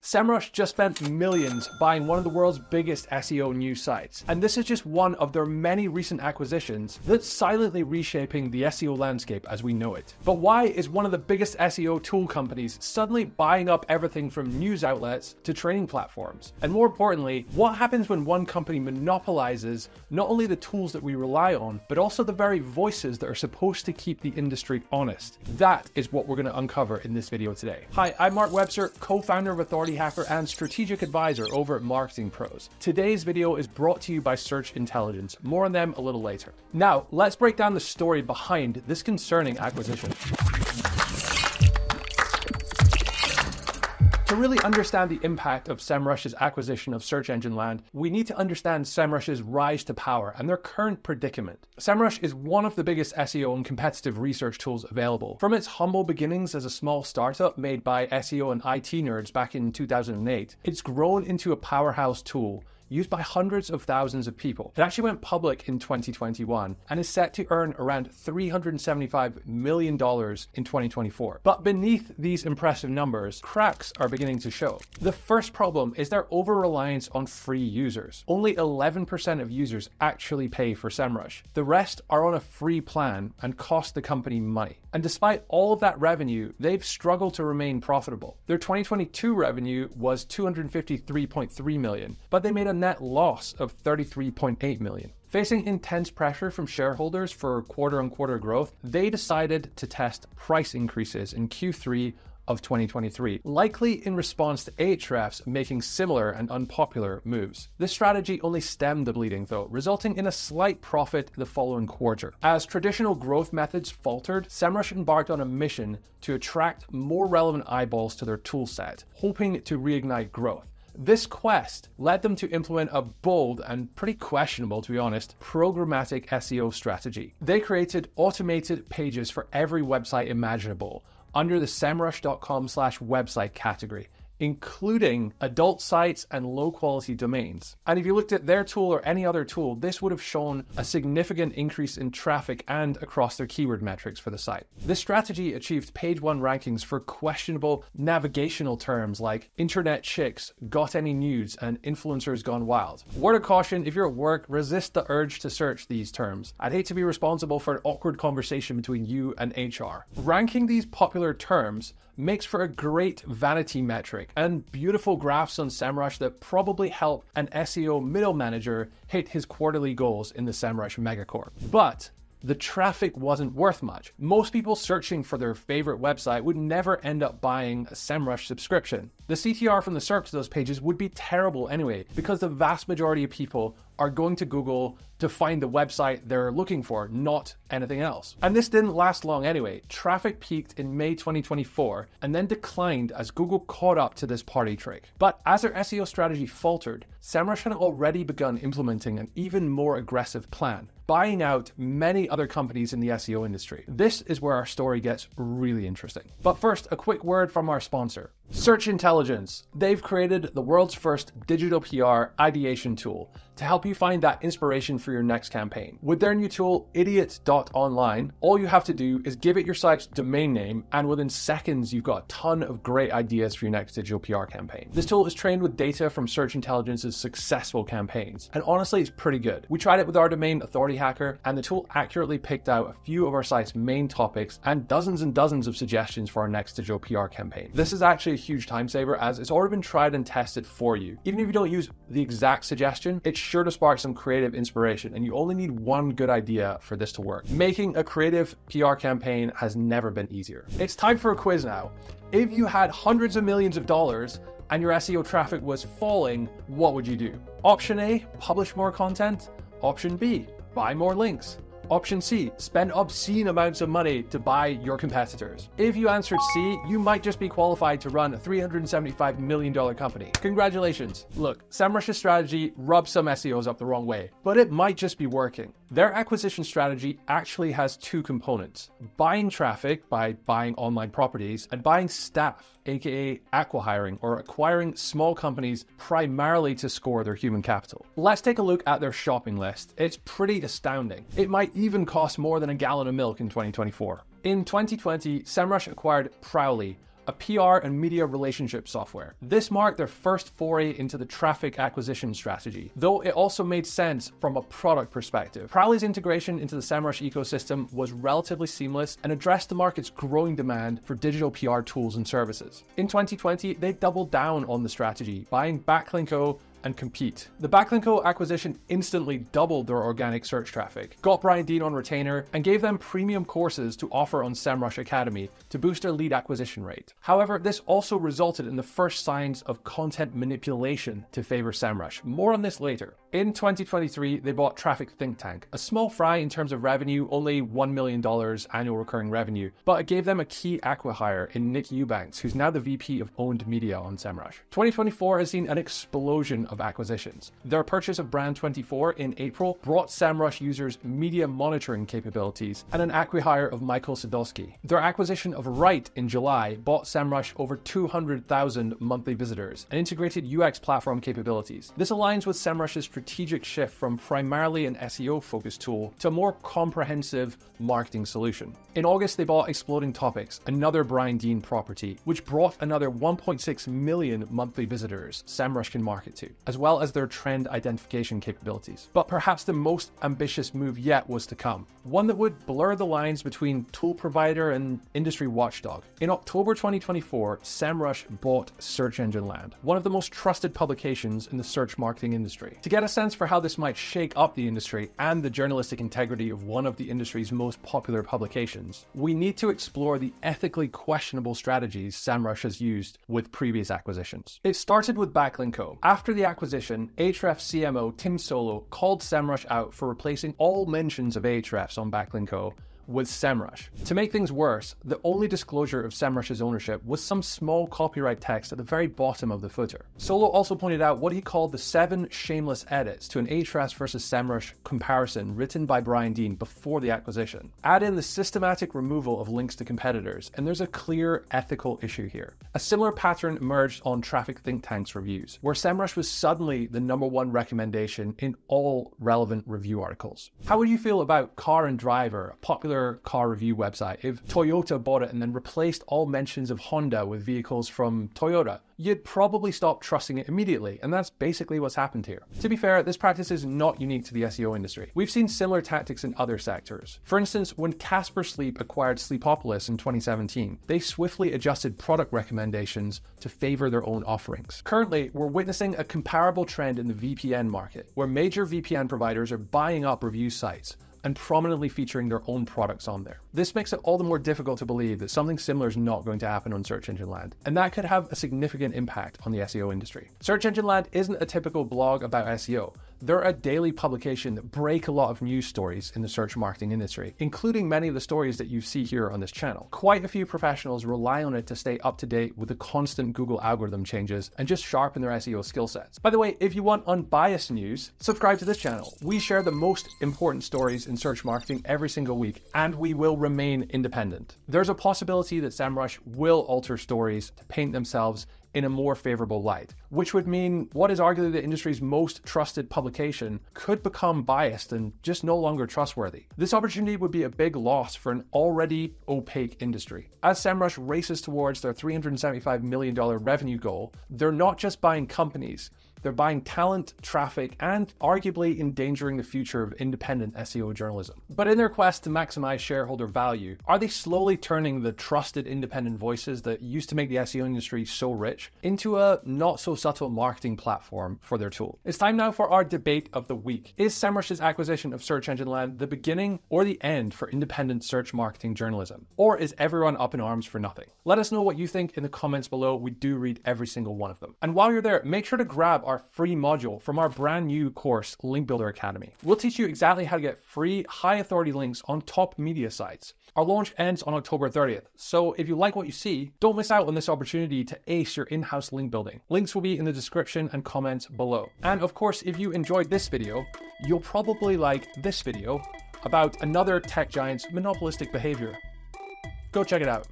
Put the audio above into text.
Semrush just spent millions buying one of the world's biggest SEO news sites, and this is just one of their many recent acquisitions that's silently reshaping the SEO landscape as we know it. But why is one of the biggest SEO tool companies suddenly buying up everything from news outlets to training platforms? And more importantly, what happens when one company monopolizes not only the tools that we rely on, but also the very voices that are supposed to keep the industry honest? That is what we're going to uncover in this video today. Hi, I'm Mark Webster, co-founder of Authority Hacker and strategic advisor over at Marketing Pros. Today's video is brought to you by Search Intelligence. More on them a little later. Now, let's break down the story behind this concerning acquisition. To really understand the impact of Semrush's acquisition of search engine land, we need to understand Semrush's rise to power and their current predicament. Semrush is one of the biggest SEO and competitive research tools available. From its humble beginnings as a small startup made by SEO and IT nerds back in 2008, it's grown into a powerhouse tool used by hundreds of thousands of people. It actually went public in 2021 and is set to earn around $375 million in 2024. But beneath these impressive numbers, cracks are beginning to show. The first problem is their over-reliance on free users. Only 11% of users actually pay for Semrush. The rest are on a free plan and cost the company money. And despite all of that revenue, they've struggled to remain profitable. Their 2022 revenue was $253.3 million, but they made a net loss of $33.8 million. Facing intense pressure from shareholders for quarter-on-quarter growth, they decided to test price increases in Q3 of 2023, likely in response to Ahrefs making similar and unpopular moves. This strategy only stemmed the bleeding though, resulting in a slight profit the following quarter. As traditional growth methods faltered, Semrush embarked on a mission to attract more relevant eyeballs to their toolset, hoping to reignite growth. This quest led them to implement a bold and pretty questionable, to be honest, programmatic SEO strategy. They created automated pages for every website imaginable under the semrush.com/website category, including adult sites and low-quality domains. And if you looked at their tool or any other tool, this would have shown a significant increase in traffic and across their keyword metrics for the site. This strategy achieved page 1 rankings for questionable navigational terms like internet chicks, got any news, and influencers gone wild. Word of caution, if you're at work, resist the urge to search these terms. I'd hate to be responsible for an awkward conversation between you and HR. Ranking these popular terms makes for a great vanity metric and beautiful graphs on Semrush that probably help an SEO middle manager hit his quarterly goals in the Semrush megacore. But the traffic wasn't worth much. Most people searching for their favorite website would never end up buying a Semrush subscription. The CTR from the SERP to those pages would be terrible anyway, because the vast majority of people are going to Google to find the website they're looking for, not anything else. And this didn't last long anyway. Traffic peaked in May 2024 and then declined as Google caught up to this party trick. But as their SEO strategy faltered, Semrush had already begun implementing an even more aggressive plan, buying out many other companies in the SEO industry. This is where our story gets really interesting. But first, a quick word from our sponsor, Search Intelligence. They've created the world's first digital PR ideation tool to help you find that inspiration for your next campaign. With their new tool, idiot.online, all you have to do is give it your site's domain name, and within seconds, you've got a ton of great ideas for your next digital PR campaign. This tool is trained with data from Search Intelligence's successful campaigns, and honestly, it's pretty good. We tried it with our domain, Authority Hacker, and the tool accurately picked out a few of our site's main topics and dozens of suggestions for our next digital PR campaign. This is actually a huge time saver as it's already been tried and tested for you. Even if you don't use the exact suggestion, it's sure to spark some creative inspiration, and you only need one good idea for this to work. Making a creative PR campaign has never been easier. It's time for a quiz now. If you had hundreds of millions of dollars and your SEO traffic was falling, what would you do? Option A, publish more content. Option B, buy more links. Option C, spend obscene amounts of money to buy your competitors. If you answered C, you might just be qualified to run a $375 million company. Congratulations. Look, Semrush's strategy rubs some SEOs up the wrong way, but it might just be working. Their acquisition strategy actually has two components: buying traffic by buying online properties, and buying staff, aka acqui-hiring, or acquiring small companies primarily to score their human capital. Let's take a look at their shopping list. It's pretty astounding. It might even cost more than a gallon of milk in 2024. In 2020, Semrush acquired Prowly, a PR and media relationship software. This marked their first foray into the traffic acquisition strategy, though it also made sense from a product perspective. Prowly's integration into the Semrush ecosystem was relatively seamless and addressed the market's growing demand for digital PR tools and services. In 2020, they doubled down on the strategy, buying Backlinko and Compete. The Backlinko acquisition instantly doubled their organic search traffic, got Brian Dean on retainer, and gave them premium courses to offer on Semrush Academy to boost their lead acquisition rate. However, this also resulted in the first signs of content manipulation to favor Semrush. More on this later. In 2023, they bought Traffic Think Tank, a small fry in terms of revenue, only $1 million annual recurring revenue, but it gave them a key acqui-hire in Nick Eubanks, who's now the VP of Owned Media on Semrush. 2024 has seen an explosion of acquisitions. Their purchase of Brand24 in April brought Semrush users media monitoring capabilities and an acqui-hire of Michael Sadowski. Their acquisition of Right in July bought Semrush over 200,000 monthly visitors and integrated UX platform capabilities. This aligns with Semrush's strategic shift from primarily an SEO-focused tool to a more comprehensive marketing solution. In August, they bought Exploding Topics, another Brian Dean property, which brought another 1.6 million monthly visitors Semrush can market to, as well as their trend identification capabilities. But perhaps the most ambitious move yet was to come, one that would blur the lines between tool provider and industry watchdog. In October 2024, Semrush bought Search Engine Land, one of the most trusted publications in the search marketing industry. To get a sense for how this might shake up the industry and the journalistic integrity of one of the industry's most popular publications, we need to explore the ethically questionable strategies Semrush has used with previous acquisitions. It started with Backlinko. After the acquisition, Ahrefs CMO Tim Solo called Semrush out for replacing all mentions of Ahrefs on Backlinko with Semrush. To make things worse, the only disclosure of Semrush's ownership was some small copyright text at the very bottom of the footer. Solo also pointed out what he called the 7 shameless edits to an Ahrefs versus Semrush comparison written by Brian Dean before the acquisition. Add in the systematic removal of links to competitors, and there's a clear ethical issue here. A similar pattern emerged on Traffic Think Tank's reviews, where Semrush was suddenly the #1 recommendation in all relevant review articles. How would you feel about Car and Driver, a popular car review website, if Toyota bought it and then replaced all mentions of Honda with vehicles from Toyota? You'd probably stop trusting it immediately, and that's basically what's happened here. To be fair, this practice is not unique to the SEO industry. We've seen similar tactics in other sectors. For instance, when Casper Sleep acquired Sleepopolis in 2017, they swiftly adjusted product recommendations to favor their own offerings. Currently, we're witnessing a comparable trend in the VPN market, where major VPN providers are buying up review sites and prominently featuring their own products on there. This makes it all the more difficult to believe that something similar is not going to happen on Search Engine Land, and that could have a significant impact on the SEO industry. Search Engine Land isn't a typical blog about SEO. They're a daily publication that break a lot of news stories in the search marketing industry, including many of the stories that you see here on this channel. Quite a few professionals rely on it to stay up to date with the constant Google algorithm changes and just sharpen their SEO skill sets. By the way, if you want unbiased news, subscribe to this channel. We share the most important stories in search marketing every single week, and we will remain independent. There's a possibility that Semrush will alter stories to paint themselves in a more favorable light, which would mean what is arguably the industry's most trusted publication could become biased and just no longer trustworthy. This opportunity would be a big loss for an already opaque industry. As Semrush races towards their $375 million revenue goal, they're not just buying companies, they're buying talent, traffic, and arguably endangering the future of independent SEO journalism. But in their quest to maximize shareholder value, are they slowly turning the trusted independent voices that used to make the SEO industry so rich into a not-so-subtle marketing platform for their tool? It's time now for our debate of the week. Is Semrush's acquisition of Search Engine Land the beginning or the end for independent search marketing journalism? Or is everyone up in arms for nothing? Let us know what you think in the comments below. We do read every single one of them. And while you're there, make sure to grab our free module from our brand new course, Link Builder Academy. We'll teach you exactly how to get free, high authority links on top media sites. Our launch ends on October 30th, so if you like what you see, don't miss out on this opportunity to ace your in-house link building. Links will be in the description and comments below. And of course, if you enjoyed this video, you'll probably like this video about another tech giant's monopolistic behavior. Go check it out.